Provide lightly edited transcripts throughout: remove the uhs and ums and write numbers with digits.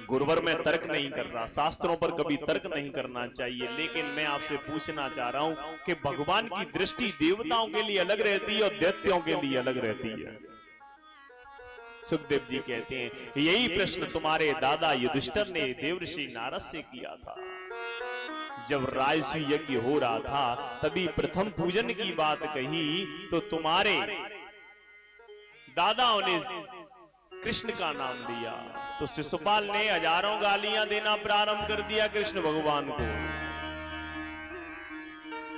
गुरुवर में तर्क नहीं कर रहा, शास्त्रों पर कभी तर्क नहीं करना चाहिए, लेकिन मैं आपसे पूछना चाह रहा हूं कि भगवान की दृष्टि देवताओं के लिए अलग रहती है और दैत्यों के लिए अलग रहती है। सुखदेव जी कहते हैं यही प्रश्न तुम्हारे दादा युधिष्ठिर ने देवर्षि नारद से किया था। जब राजसु यज्ञ हो रहा था तभी प्रथम पूजन की बात कही तो तुम्हारे दादाओं ने कृष्ण का नाम लिया तो शिशुपाल ने हजारों गालियां देना प्रारंभ कर दिया कृष्ण भगवान को।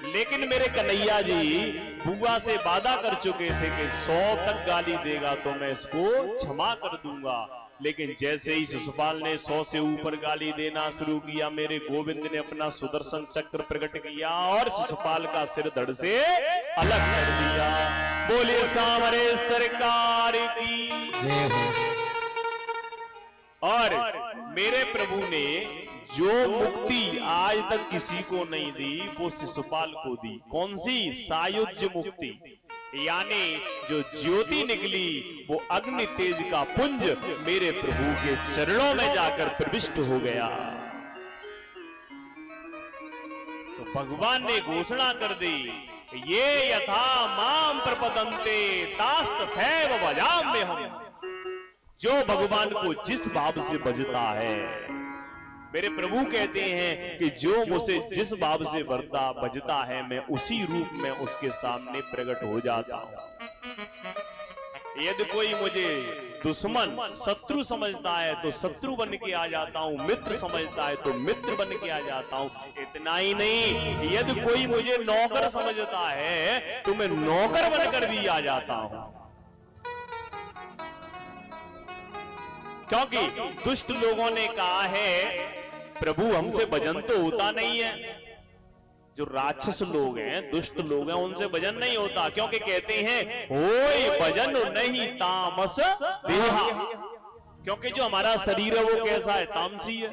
लेकिन मेरे कन्हैया जी बुआ से वादा कर चुके थे कि 100 तक गाली देगा तो मैं इसको क्षमा कर दूंगा। लेकिन जैसे ही शिशुपाल ने 100 से ऊपर गाली देना शुरू किया, मेरे गोविंद ने अपना सुदर्शन चक्र प्रकट किया और शिशुपाल का सिर धड़ से अलग कर दिया। बोलिए सामरे सरकार की जय हो। और मेरे प्रभु ने जो मुक्ति आज तक किसी को नहीं दी वो शिशुपाल को दी। कौन सी? सायुज्य मुक्ति, यानी जो ज्योति निकली वो अग्नि तेज का पुंज मेरे प्रभु के चरणों में जाकर प्रविष्ट हो गया। तो भगवान ने घोषणा कर दी ये यथा माम प्रपदन्ते तास्तथैव भजाम्यहम्। जो भगवान को जिस भाव से भजता है, मेरे प्रभु कहते हैं कि जो मुझे जिस भाव से भजता है मैं उसी रूप में उसके सामने प्रकट हो जाता हूं। यदि कोई मुझे दुश्मन शत्रु समझता है तो शत्रु बन के आ जाता हूं, मित्र समझता है तो मित्र बन के आ जाता हूं। इतना ही नहीं, यदि कोई मुझे नौकर समझता है तो मैं नौकर बनकर भी आ जाता हूं। क्योंकि दुष्ट लोगों ने कहा है प्रभु हमसे भजन तो होता नहीं है। जो राक्षस लोग हैं, दुष्ट लोग हैं, उनसे भजन नहीं होता, क्योंकि कहते हैं होय भजन नहीं तामस देहा। क्योंकि जो हमारा शरीर है वो कैसा है? तामसी है।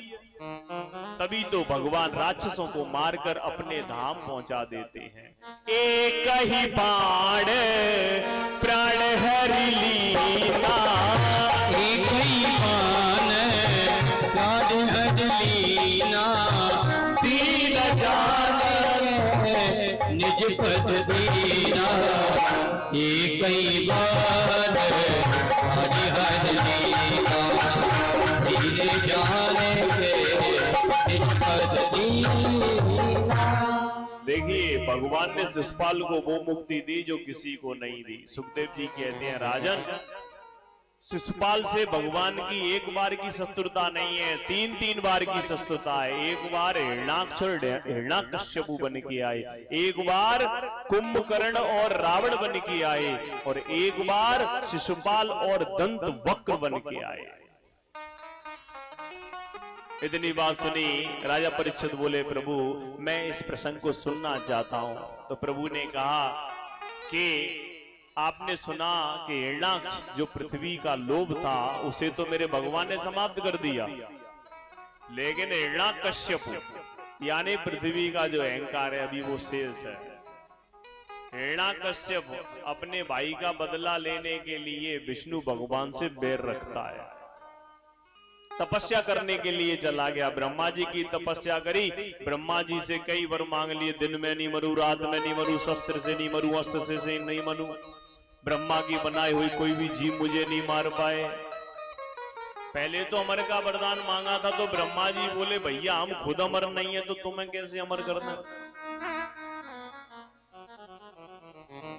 तभी तो भगवान राक्षसों को मारकर अपने धाम पहुंचा देते हैं। एक ही बाण प्राण हरि लीना, एक ही बाण प्राण हरि लीना, दीन जाने निज पद दीना। एक ही बाण प्राण हरि लीना, दीन जाने निज पद दीना। देखिए भगवान ने शिशुपाल को वो मुक्ति दी जो किसी को नहीं दी। सुखदेव जी कहते हैं राजन, शिशुपाल से भगवान की एक बार की शत्रुता नहीं है, 3 बार की शत्रुता है। एक बार हिरण्याकश्यपु बन के आए, एक बार कुंभकर्ण और रावण बन के आए, और एक बार शिशुपाल और दंत वक्र बन के आए। इतनी बात सुनी राजा परीक्षित बोले प्रभु मैं इस प्रसंग को सुनना चाहता हूं। तो प्रभु ने कहा कि आपने सुना कि हिरण्याक्ष जो पृथ्वी का लोभ था उसे तो मेरे भगवान ने समाप्त कर दिया, लेकिन हिरण्याकश्यप यानी पृथ्वी का जो अहंकार है अभी वो शेष है। हिरण्याकश्यप अपने भाई का बदला लेने के लिए विष्णु भगवान से बैर रखता है, तपस्या करने के लिए चला गया। ब्रह्मा जी की तपस्या करी, ब्रह्मा जी से कई वर मांग लिए, दिन में नहीं मरूं, रात में नहीं मरूं, शस्त्र से नहीं मरूं, अस्त्र से नहीं मरूं, ब्रह्मा की बनाई हुई कोई भी जीव मुझे नहीं मार पाए। पहले तो अमर का वरदान मांगा था तो ब्रह्मा जी बोले भैया हम खुद अमर नहीं है तो तुम्हें कैसे अमर करना।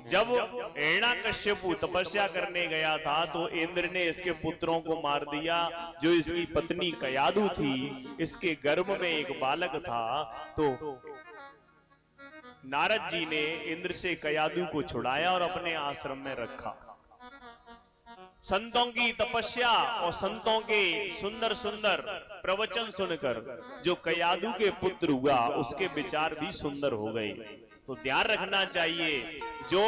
जब हिरण्याकश्यपु तपस्या करने गया था तो इंद्र ने इसके पुत्रों को मार दिया। जो इसकी पत्नी कयादु थी, इसके गर्भ में एक बालक था, तो नारद जी ने इंद्र से कयादु को छुड़ाया और अपने आश्रम में रखा। संतों की तपस्या और संतों के सुंदर सुंदर प्रवचन सुनकर जो कयादु के पुत्र हुआ उसके विचार भी सुंदर हो गए। तो ध्यान रखना चाहिए, जो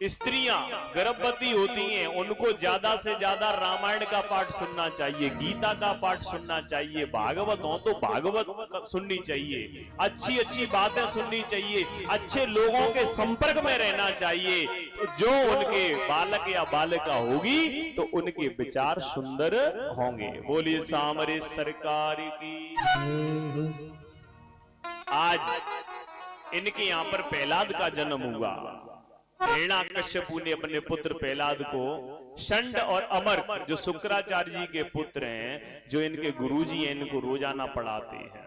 स्त्रियां गर्भवती होती हैं, उनको ज्यादा से ज्यादा रामायण का पाठ सुनना चाहिए, गीता का पाठ सुनना चाहिए, भागवत हो तो भागवत सुननी चाहिए, अच्छी अच्छी बातें सुननी चाहिए, अच्छे लोगों के संपर्क में रहना चाहिए। तो जो उनके बालक या बालिका होगी तो उनके विचार सुंदर होंगे। बोलिए सामरे सरकार की। आज इनके यहां पर प्रहलाद का जन्म हुआ। हिरण्याकश्यपु ने अपने पुत्र प्रहलाद को षंड और अमर, जो शुक्राचार्य जी के पुत्र हैं, जो इनके गुरुजी हैं, इनको रोजाना पढ़ाते हैं।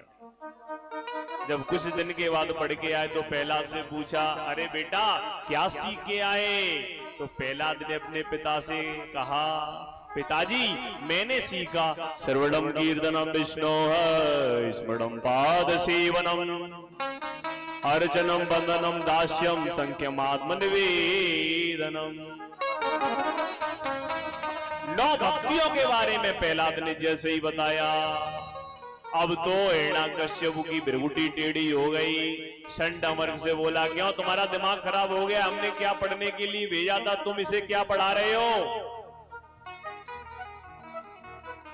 जब कुछ दिन के बाद पढ़ के आए तो प्रहलाद से पूछा, अरे बेटा क्या सीख के आए? तो प्रहलाद ने अपने पिता से कहा, पिताजी मैंने सीखा सर्वणम कीर्तनम विष्णोः स्मरणम पाद सेवनम अर्चनम बंदनम दास्यम संख्यम आत्मनिवेदनम। 9 भक्तियों के बारे में प्रहलाद ने जैसे ही बताया, अब तो हिरण्याकश्यपु की भृगुटी टेढ़ी हो गई। षंड अमर से बोला, क्यों तुम्हारा दिमाग खराब हो गया? हमने क्या पढ़ने के लिए भेजा था, तुम इसे क्या पढ़ा रहे हो?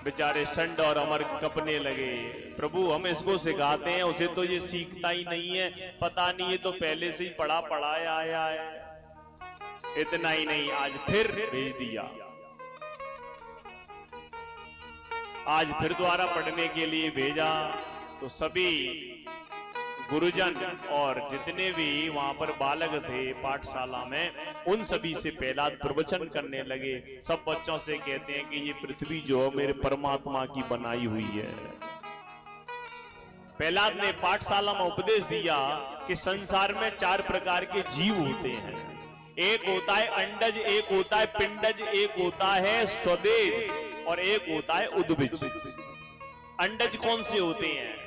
बेचारे षंड और अमर कपने लगे, प्रभु हम इसको सिखाते हैं, उसे तो ये सीखता ही नहीं है, पता नहीं ये तो पहले से ही पढ़ा आया है। इतना ही नहीं, आज फिर भेज दिया, आज फिर दोबारा पढ़ने के लिए भेजा। तो सभी गुरुजन और जितने भी वहां पर बालक थे पाठशाला में, उन सभी से प्रहलाद प्रवचन करने लगे। सब बच्चों से कहते हैं कि ये पृथ्वी जो मेरे परमात्मा की बनाई हुई है। प्रहलाद ने पाठशाला में उपदेश दिया कि संसार में 4 प्रकार के जीव होते हैं। एक होता है अंडज, एक होता है पिंडज, एक होता है स्वदेज और एक होता है उद्भिज। अंडज कौन से होते हैं?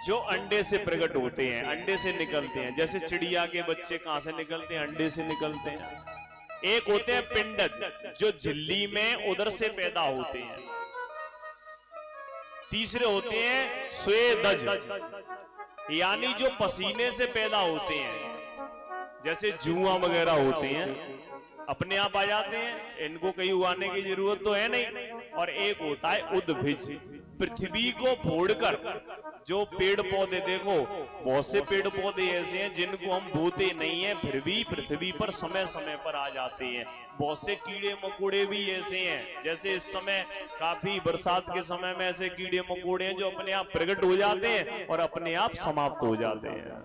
जो अंडे से प्रकट होते हैं, अंडे से निकलते हैं। जैसे चिड़िया के बच्चे कहां से निकलते हैं? अंडे से निकलते हैं। एक होते हैं पिंडज, जो झिल्ली में उदर से पैदा होते हैं। तीसरे होते हैं स्वेदज, यानी जो पसीने से पैदा होते हैं। जैसे जुआ वगैरह होते हैं, अपने आप आ जाते हैं, इनको कहीं उगाने की जरूरत तो है नहीं। और एक होता है उद्भिज, पृथ्वी को फोड़कर जो पेड़ पौधे, देखो बहुत से पेड़ पौधे ऐसे हैं जिनको हम बोते नहीं है, फिर भी पृथ्वी पर समय समय पर आ जाते हैं। बहुत से कीड़े मकोड़े भी ऐसे हैं, जैसे इस समय काफी बरसात के समय में ऐसे कीड़े मकोड़े हैं जो अपने आप प्रकट हो जाते हैं और अपने आप समाप्त हो जाते हैं।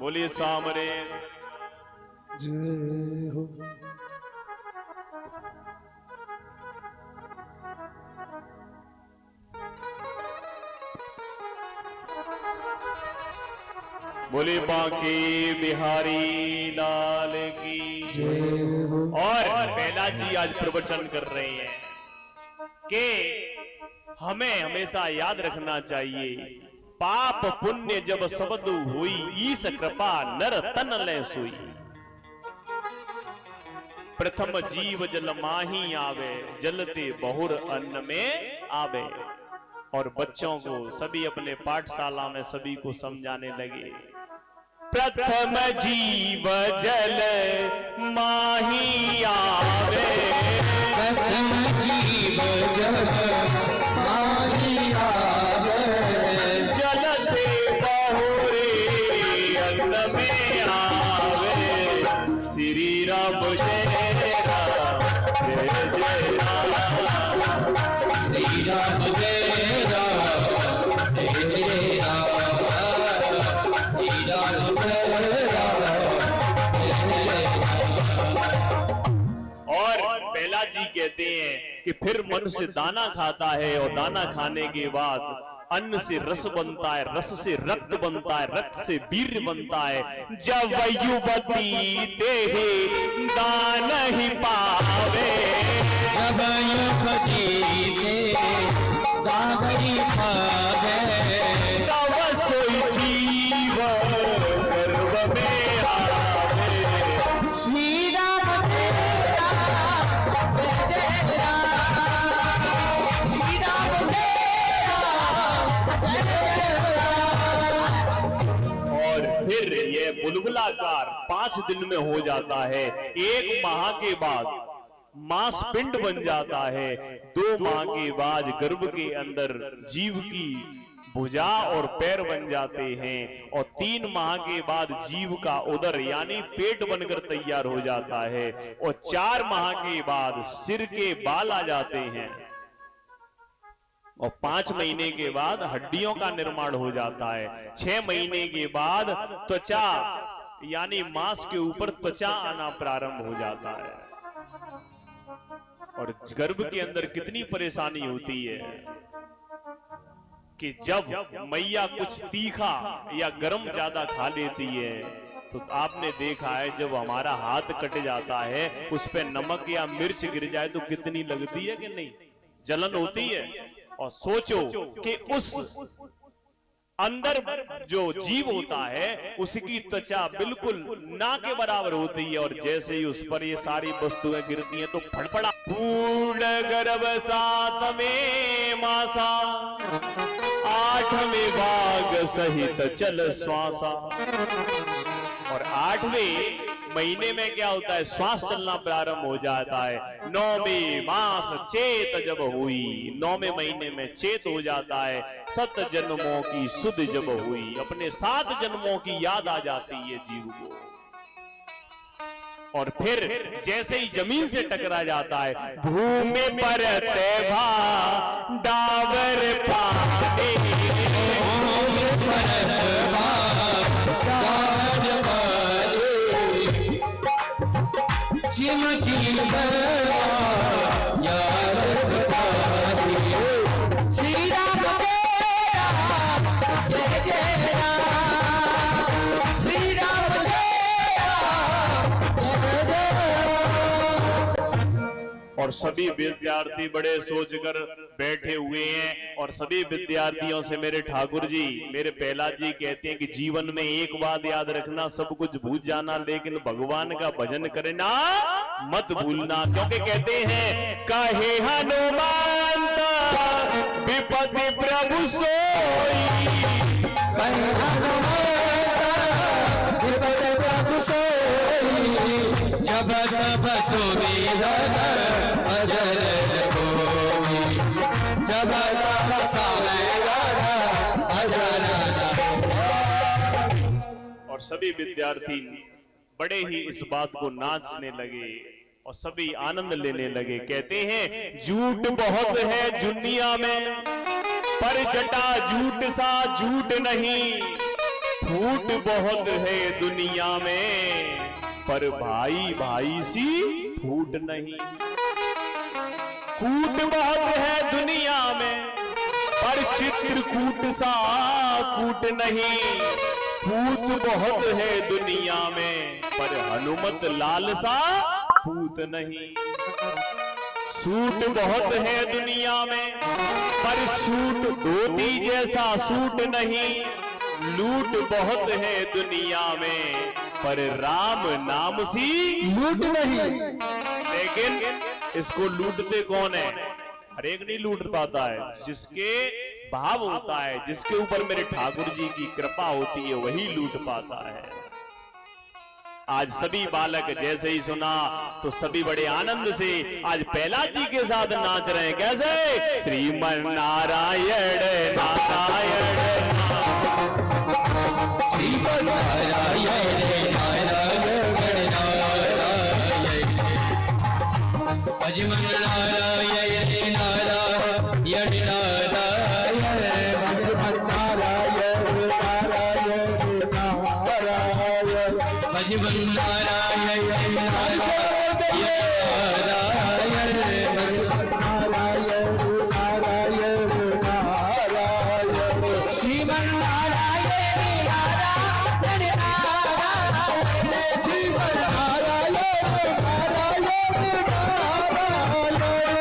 बोलिए सामरे जय हो। बोले बांके बिहारी लाल की जय हो। और प्रहलाद जी आज प्रवचन कर रहे हैं कि हमें हमेशा याद रखना चाहिए, पाप पुण्य जब सबदु हुई, ईश कृपा नर तन ले सोई। प्रथम जीव जल माही आवे, जलते बहुर अन्न में आवे। और बच्चों को सभी अपने पाठशाला में सभी को समझाने लगे, प्रथम जीव जल माही आवे, प्रथम जीव जल माही आवे, जलते बहुरे अन्न में आवे। श्री राम जय राम जय जय राम, श्री राम जय राम जय जय राम, श्री राम जय राम जय जय राम। और प्रहलाद जी कहते हैं कि फिर मनुष्य दाना खाता है और दाना खाने के बाद अन्न से रस बनता है, रस से रक्त बनता है, रक्त से वीर्य बनता है। जब युवती देहे दान ही पावे, जब युवती देहे दान ही पावे, तब सोई जीव गर्भ में आवे। श्री राम जय राम जय जय राम, श्री राम जय राम जय जय राम। और फिर ये बुलबुला मूलाकार 5 दिन में हो जाता है। 1 माह के बाद मांस पिंड बन जाता है। 2 माह के बाद गर्भ के अंदर जीव की भुजा और पैर बन जाते हैं और 3 माह के बाद जीव का उदर यानी पेट बनकर तैयार हो जाता है और 4 माह के बाद सिर के बाल आ जाते हैं और 5 महीने के बाद हड्डियों का निर्माण हो जाता है। 6 महीने के बाद त्वचा यानी मांस के ऊपर त्वचा आना प्रारंभ हो जाता है। और गर्भ के अंदर कितनी परेशानी होती है कि जब मैया कुछ तीखा या गरम ज्यादा खा लेती है तो आपने देखा है जब हमारा हाथ कट जाता है उस पे नमक या मिर्च गिर जाए तो कितनी लगती है कि नहीं, जलन होती है। और सोचो कि उस अंदर जो जीव होता है उसकी त्वचा बिल्कुल ना के बराबर होती है और जैसे ही उस पर ये सारी वस्तुएं गिरती हैं तो फड़फड़ा। पूर्ण गर्भ 7वें मासा 8वें भाग सहित चल श्वासा। और 8वें महीने में क्या होता है, श्वास चलना प्रारंभ हो जाता है। 9वें मास चेत जब हुई, 9वें महीने में चेत हो जाता है। 7 जन्मों की सुध जब हुई, अपने 7 जन्मों की याद आ जाती है जीव को। और फिर जैसे ही जमीन से टकरा जाता है, भूमि पर तेभा डावर पानी, भूमि पर तेभा डावर पानी, जिम जिम यार श्री राम जय जय राम, श्री राम और सभी विद्यार्थी बड़े सोचकर बैठे हुए हैं। और सभी विद्यार्थियों से मेरे ठाकुर जी, मेरे प्रहलाद जी कहते हैं कि जीवन में एक बात याद रखना, सब कुछ भूल जाना लेकिन भगवान का भजन करना मत भूलना। क्योंकि कहते हैं कहे हनुमान विपत्ति प्रभु सोई, कहे हनुमान विपत्ति प्रभु सोई, जब तब सुविधा अजर कोई, जब तब और सभी विद्यार्थी बड़े ही इस बात को नाचने लगे और सभी आनंद लेने लगे। कहते हैं झूठ बहुत है दुनिया में, पर जटा झूठ सा झूठ नहीं, फूट बहुत है दुनिया में, पर भाई भाई सी फूट नहीं। कूट बहुत है दुनिया में, पर चित्रकूट सा कूट नहीं, पूत बहुत है दुनिया में, पर हनुमत लाल सा पूत नहीं। सूट बहुत है दुनिया में, पर सूट धोती जैसा सूट नहीं, लूट बहुत है दुनिया में, पर राम नाम सी लूट नहीं। लेकिन इसको लूटते कौन है? हर एक नहीं लूट पाता है। जिसके भाव होता है, जिसके ऊपर मेरे ठाकुर जी की कृपा होती है, वही लूट पाता है। आज सभी बालक जैसे ही सुना तो सभी बड़े आनंद से आज प्रहलाद जी के साथ नाच रहे हैं। कैसे? श्रीमन नारायण नारायण श्रीमन नारायण नारायण नारायण, अजमन नारायण नारायण नारायण, अजमन नारायण नारायण नारायण, अजमन नारायण नारायण नारायण, नारायण नारायण, श्रीमन नारायण नारायण नारायण, श्रीमन नारायण नारायण नारायण।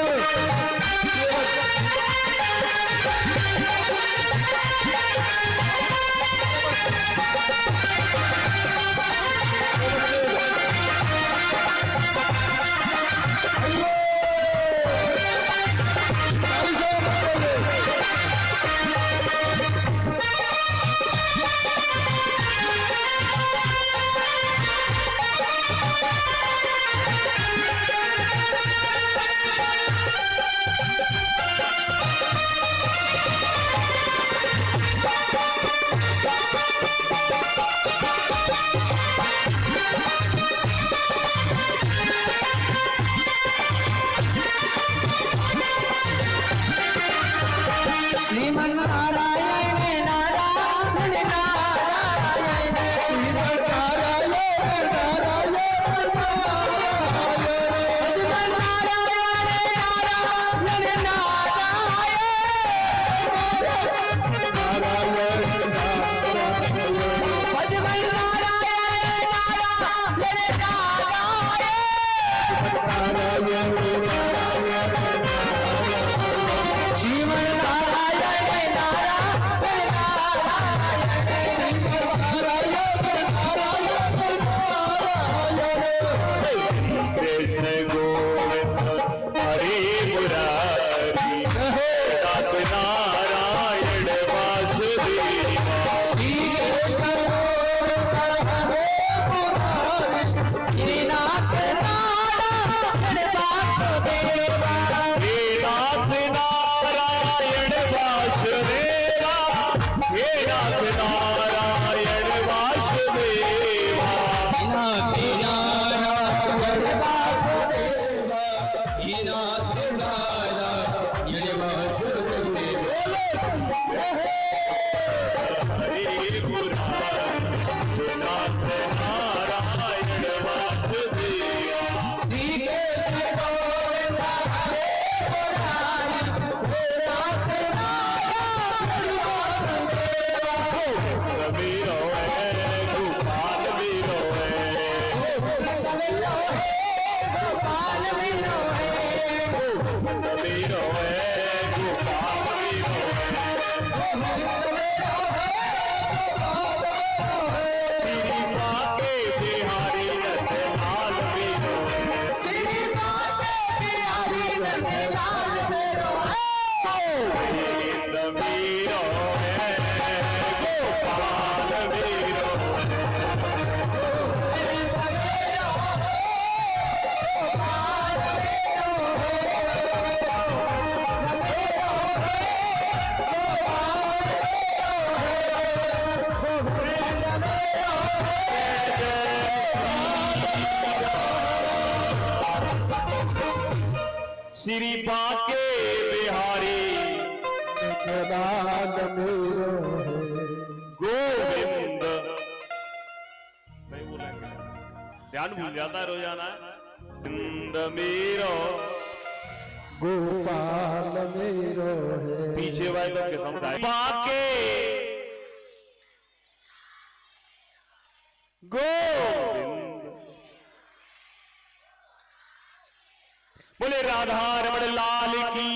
त्रिपुरारी नारायण वासुदेवा श्री कृष्ण गोविंद हरे मुरारी नाथ नारायण वासुदेवा वीरो है गोपाल वीरो है गोपाल वीरो है वीरो है गोपाल वीरो श्री माते बिहारी नंदलाल वीरो श्री माते बिहारी नंदलाल वीरो गोविंद वीरो है गोपाल वीरो श्री बाके बिहारी निजलाल मेरो गोविंद नहीं बोलेंगे ध्यान भूल जाता है रोजाना गोविंद मेरो गोपाल मेरो है पीछे वाले के समझाए बाके गोविंद बोले राधा रमण लाल की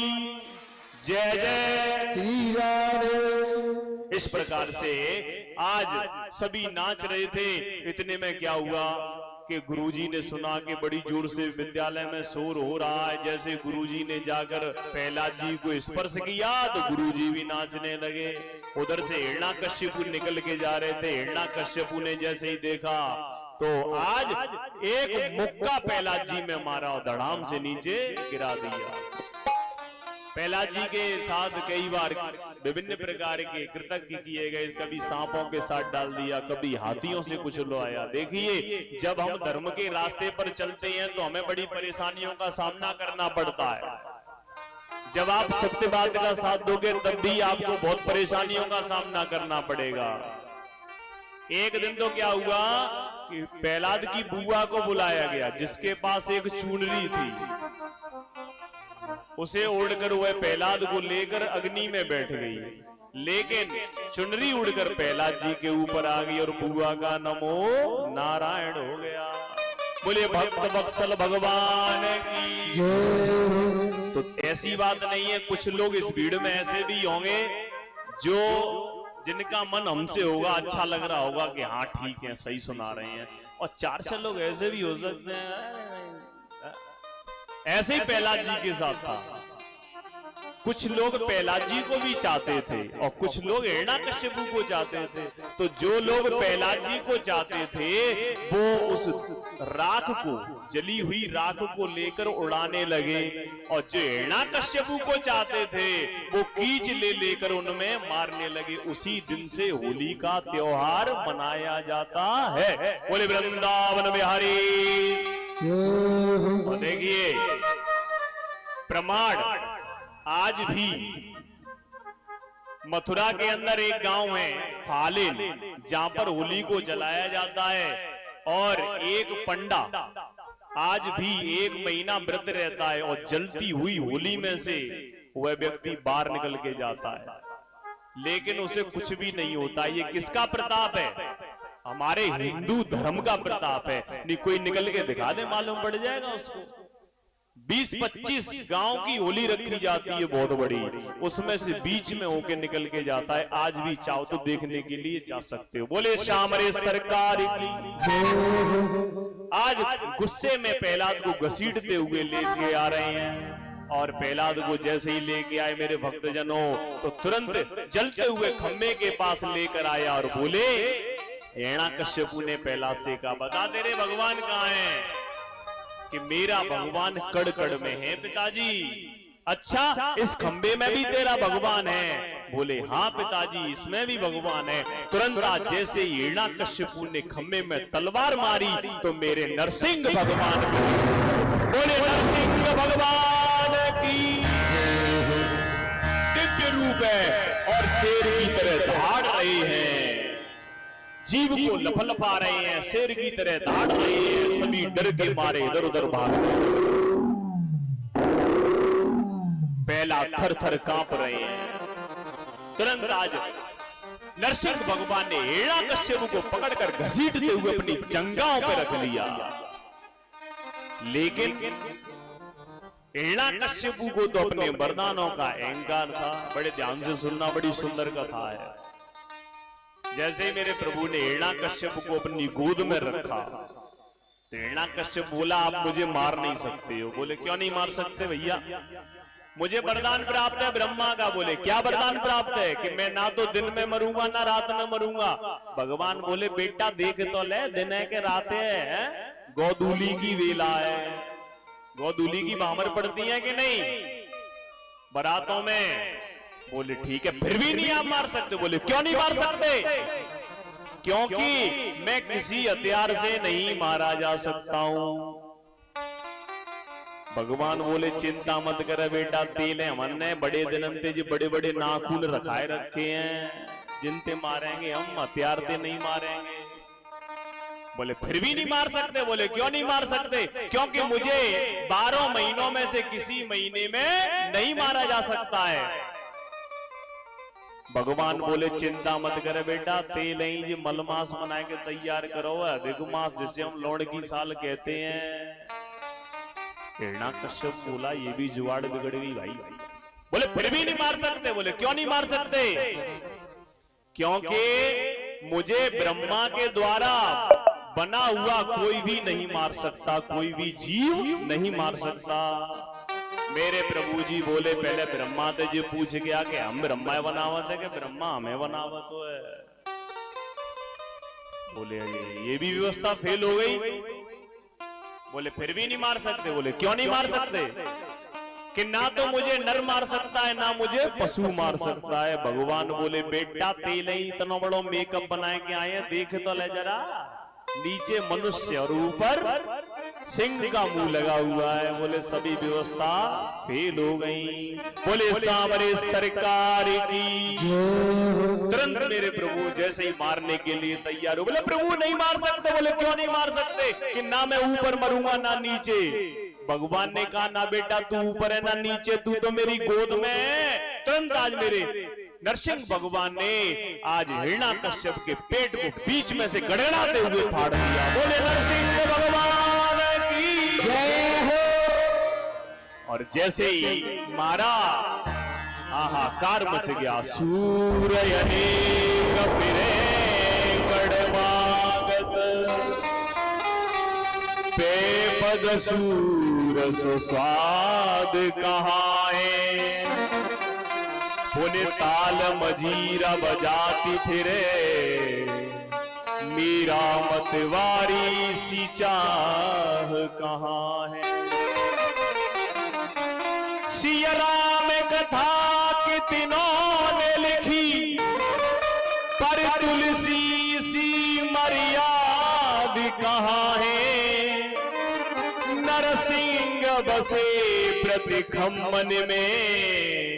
जय जय श्री राधे इस प्रकार से आज सभी नाच रहे थे। इतने में क्या हुआ कि गुरुजी ने सुना कि बड़ी जोर से विद्यालय में शोर हो रहा है। जैसे गुरुजी ने जाकर प्रहलाद जी को स्पर्श किया तो गुरुजी भी नाचने लगे। उधर से हिरण्याकश्यपु निकल के जा रहे थे। हिरण्याकश्यपु ने जैसे ही देखा तो आज एक मुक्का प्रहलाद जी में मारा और धड़ाम से नीचे गिरा दिया। प्रहलाद जी के साथ कई बार विभिन्न प्रकार के कृतज्ञ किए गए। कभी सांपों के साथ डाल दिया, कभी हाथियों से कुछ लुभाया। देखिए, जब हम धर्म के रास्ते पर चलते हैं तो हमें बड़ी परेशानियों का सामना करना पड़ता है। जब आप सत्यवाद का साथ दोगे तब भी आपको बहुत परेशानियों का सामना करना पड़ेगा। एक दिन तो क्या हुआ कि प्रहलाद की बुआ को बुलाया गया, जिसके पास एक चुनरी थी। उसे ओढ़कर वह प्रहलाद को लेकर अग्नि में बैठ गई, लेकिन चुनरी उड़कर प्रहलाद जी के ऊपर आ गई और बुआ का नमो नारायण हो गया। बोले भक्त वत्सल भगवान की जय। तो ऐसी बात नहीं है, कुछ लोग इस भीड़ में ऐसे भी होंगे जो जिनका मन हमसे होगा, अच्छा लग रहा होगा कि हाँ ठीक है, सही सुना रहे हैं, और 4 लोग ऐसे भी हो सकते हैं। ऐसे ही प्रहलाद जी के साथ था। कुछ लोग प्रहलाद जी को भी चाहते थे और कुछ लोग हिरण्याकश्यपु को चाहते थे। तो जो लोग प्रहलाद जी को चाहते थे वो उस राख को, जली हुई राख को लेकर उड़ाने लगे, और जो हिरण्याकश्यपु को चाहते थे वो कीच लेकर उनमें मारने लगे। उसी दिन से होली का त्योहार मनाया जाता है। बोले वृंदावन बिहारी। और देखिए प्रमाण, आज भी मथुरा के अंदर एक गांव है फालेल, जहां पर होली को जलाया जाता है, और एक पंडा आज भी 1 महीना व्रत रहता है, और जलती हुई होली में से वह व्यक्ति बाहर निकल के जाता है, लेकिन उसे कुछ भी नहीं होता। ये किसका प्रताप है? हमारे हिंदू धर्म का प्रताप है। नहीं कोई निकल के दिखा दे, मालूम पड़ जाएगा उसको। 20-25 गांव की होली रखी जाती है बहुत बड़ी, उसमें से बीच में होके निकल के जाता है। आज भी चाहो तो देखने के लिए जा सकते हो। बोले श्यामरे सरकार की। आज गुस्से में प्रहलाद को घसीटते हुए लेके आ रहे हैं, और प्रहलाद को जैसे ही लेके आए मेरे भक्तजनों, तो तुरंत जलते हुए खम्भे के पास लेकर आया और बोले, हिरण्याकश्यपु ने प्रहलाद से कहा, बता तेरे भगवान कहाँ हैं? कि मेरा भगवान कड़ कड़ में है पिताजी। अच्छा, इस खंबे में भी तेरा भगवान है? बोले हाँ पिताजी, इसमें भी भगवान है। तुरंत आज जैसे हिरण्याकश्यपु ने खंबे में तलवार मारी तो मेरे नरसिंह भगवान को, बोले नरसिंह भगवान की दिव्य रूप है और शेर की तरह दहाड़ रहे हैं। जीभ को लफलफा रहे हैं, शेर की तरह दहाड़ रहे हैं, सभी डर के मारे इधर उधर भाग रहे हैं। पहला थर थर कांप रहे हैं। तुरंत आज नरसिंह भगवान ने हिरण्याकश्यप को पकड़कर घसीटते हुए अपनी जंघाओं पर रख लिया। लेकिन हिरण्याकश्यप को तो अपने वरदानों का अहंकार था। बड़े ध्यान से सुनना, बड़ी सुंदर कथा है। जैसे ही मेरे प्रभु ने हिरण्याकश्यप को अपनी गोद में रखा तो हिरण्याकश्यप बोला, आप मुझे मार नहीं सकते हो। बोले, क्यों नहीं मार सकते भैया? मुझे वरदान प्राप्त है ब्रह्मा का। बोले, क्या वरदान प्राप्त है? कि मैं ना तो दिन में मरूंगा ना रात में मरूंगा। भगवान बोले, बेटा देख तो ले, दिन है के रात है? गोधूली की वेला है। गोधूली की भामर पड़ती है कि नहीं बारातों में? बोले, ठीक है, फिर भी नहीं आप मार सकते। बोले, क्यों नहीं मार सकते? क्योंकि मैं किसी हथियार से नहीं मारा जा सकता हूं। भगवान बोले, चिंता मत कर बेटा, तेल है हमने बड़े दिनंते जी बड़े बड़े नाखून रखाए रखे हैं, जिनते मारेंगे हम, हथियार से नहीं मारेंगे। बोले, फिर भी नहीं मार सकते? बोले, क्यों नहीं मार सकते? क्योंकि मुझे 12 महीनों में से किसी महीने में नहीं मारा जा सकता है। भगवान बोले, चिंता मत करे बेटा, तेल ही जी मलमास बना के तैयार करो, अधिक मास जिसे हम लौड़ की साल कहते हैं। हिरण्याकश्यप बोला, ये भी जुगाड़ बिगड़ गई भाई। बोले, फिर भी नहीं मार सकते? बोले, क्यों नहीं मार सकते? क्योंकि मुझे ब्रह्मा के द्वारा बना हुआ कोई भी नहीं मार सकता, कोई भी जीव नहीं मार सकता। मेरे प्रभु जी बोले, पहले ब्रह्मा से जी पूछ गया कि हम ब्रह्मा बनावत है कि ब्रह्मा हमें बनावत है? बोले, ये भी व्यवस्था फेल हो गई। बोले, फिर भी नहीं मार सकते? बोले, क्यों नहीं मार सकते? कि ना तो मुझे नर मार सकता है ना मुझे पशु मार सकता है। भगवान बोले, बेटा तेल ही इतना बड़ा मेकअप बनाए के आए हैं, देख तो ले जरा, नीचे मनुष्य और ऊपर सिंह का मुंह लगा हुआ है। बोले, सभी व्यवस्था फेल हो गई। बोले, सांवरे सरकार की। तुरंत मेरे प्रभु जैसे ही मारने के लिए तैयार हो। बोले, प्रभु नहीं मार सकते? बोले, क्यों नहीं मार सकते? कि ना मैं ऊपर मरूंगा ना नीचे। भगवान ने कहा, ना बेटा तू ऊपर है ना नीचे, तू तो मेरी गोद में है। तुरंत आज मेरे नरसिंह भगवान ने आज हिरण्याकश्यप के पेट को बीच में से गड़गड़ाते हुए फाड़ दिया। बोले, नरसिंह भगवान की जय हो। और जैसे ही मारा, हाहाकार मच गया। सूरय अनेक फिरे कड़वागत, पेपद सूर सो स्वाद कहाए। पुण्य ताल मजीरा बजाती फिरे, मीरा मतवारी सी चाह कहाँ है। सिया राम कथा कितनों ने लिखी, पर तुलसी सी मर्याद कहाँ है। नरसिंह बसे प्रतिखम्मन में,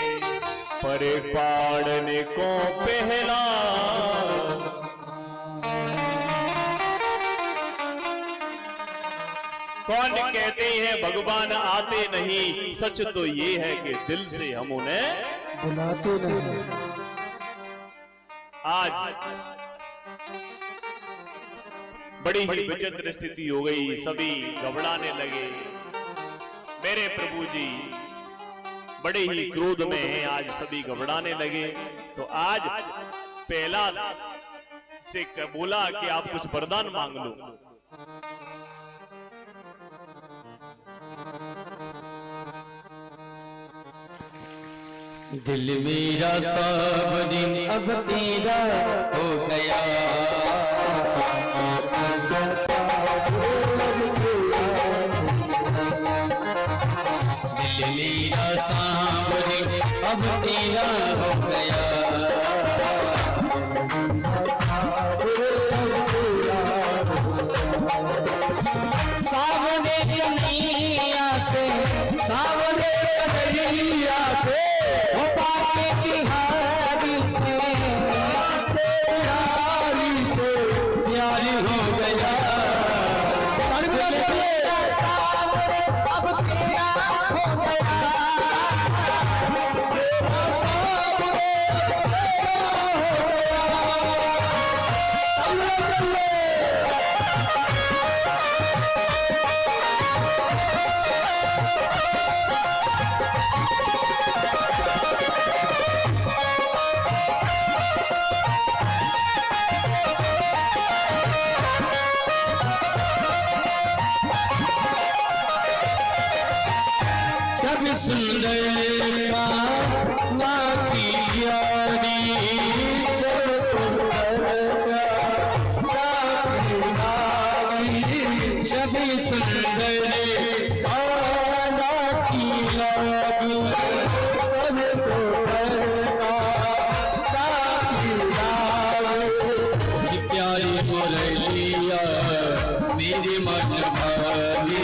पर पाड़ने को पहला। कौन कहते हैं भगवान आते नहीं? सच तो ये है कि दिल से हम उन्हें बुलाते नहीं। आज बड़ी ही विचित्र स्थिति हो गई, सभी घबराने लगे। मेरे प्रभु जी बड़े ही क्रोध में हैं, आज सभी घबराने लगे। तो आज पहला से बोला कि आप कुछ वरदान मांग लो। दिल मेरा सब दिन अब तेरा हो गया, दिल मेरा सब दिन अब तेरा हो गया। सावने कन्हैया से, सावने कन्हैया से, ओ बाके बिहारी से, बिहारी से अब तेरा हो गया। सब सुंदर माँ की प्यारी, सब सुंदर सब सुंदर माँ की लागी, सब सुंदर प्यारी मुरलिया मेरी मन भागी।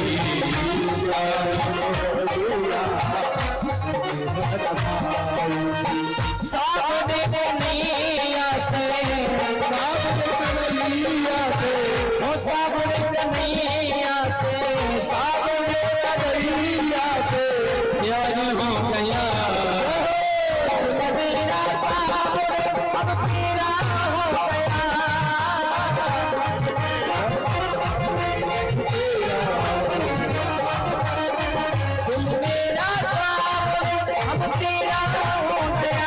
सावने कन्हैया से, सावने कन्हैया से, ओ सावने कन्हैया से, सावने कन्हैया से प्यार हो गया। मेरा सावने अब तेरा हो गया। मेरा सावने अब तेरा हो गया।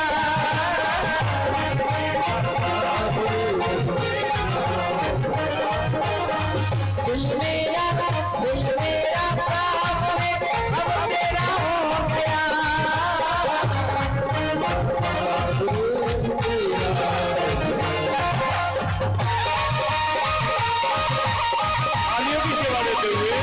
दिल मेरा सावने अब तेरा हो गया। तालियों की सेवा लेते हुए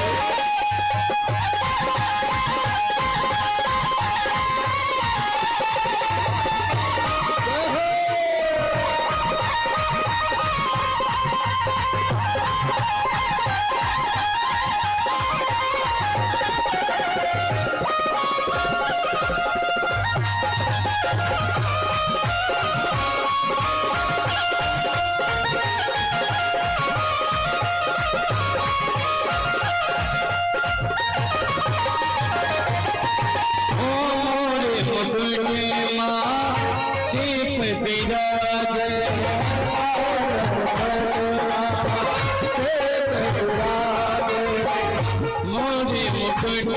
मोरे मुकुट